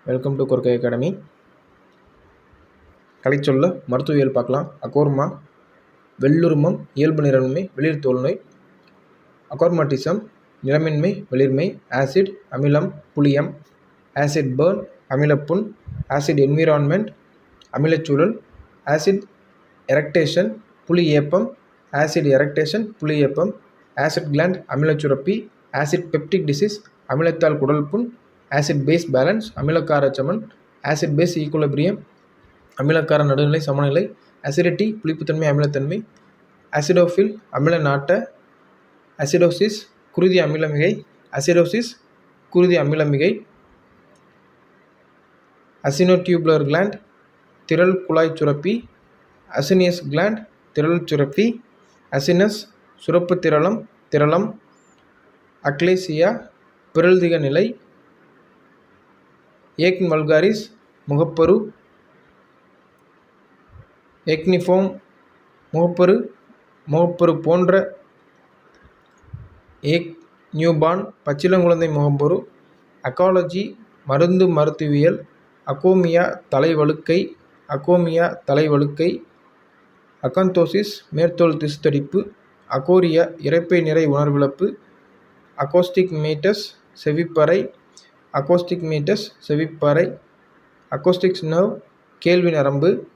Welcome to Korkai academy. கலைச்சொல்ல மருத்துவியல் பார்க்கலாம். அகோர்மா வெள்ளுருமம், இயல்பு நிறமின்மை, வெளிர் தோல்நோய். அகோர்மாட்டிசம் நிறமின்மை, வெளிர்மை. ஆசிட் அமிலம், புளியம். ஆசிட் பேர்ன் அமிலப்புண். ஆசிட் என்விரான்மெண்ட் அமிலச்சூழல். ஆசிட் எரக்டேஷன் புளி ஏப்பம். ஆசிட் எரக்டேஷன் புளி ஏப்பம். ஆசிட் கிளாண்ட் அமிலச்சுரப்பி. ஆசிட் பெப்டிக் டிசீஸ் அமிலத்தால் குடல் புண். ஆசிட் பேஸ் பேலன்ஸ் அமிலக்காரச்சமன். ஆசிட் பேஸ் ஈக்குலிபிரியம் அமிலக்கார நடுநிலை சமநிலை. அசிடிட்டி புளிப்புத்தன்மை அமிலத்தன்மை. அசிடோஃபில் அமில நாட்ட. அசிடோசிஸ் குருதி அமிலமிகை. அசிடோசிஸ் குருதி அமிலமிகை. அசினோடியூபுலர் கிளாண்ட் திரள் குழாய் சுரப்பி. அசினியஸ் கிளாண்ட் திரள் சுரப்பி. அசினஸ் சுரப்பு திரளம் திரளம். அக்லேசியா பிறழ்திக நிலை. ஏக்ன் வல்காரிஸ் முகப்பரு. எக்னிஃபோம் முகப்பரு. முகப்பரு போன்ற. ஏக் நியூபார்ன் பச்சிளங்குழந்தை முகப்பரு. அக்காலஜி மருந்து மருத்துவியல். அகோமியா தலைவழுக்கை. அகோமியா தலைவழுக்கை. அகந்தோசிஸ் மேற்தோல் திசுத்தடிப்பு. அகோரியா இரைப்பை நிறை உணர்விழப்பு. அகோஸ்டிக்மேட்டஸ் செவிப்பறை. அகோஸ்டிக்மேட்டஸ் செவிப்பறை. அகோஸ்டிக்ஸ் நர்வ் கேள்வி நரம்பு.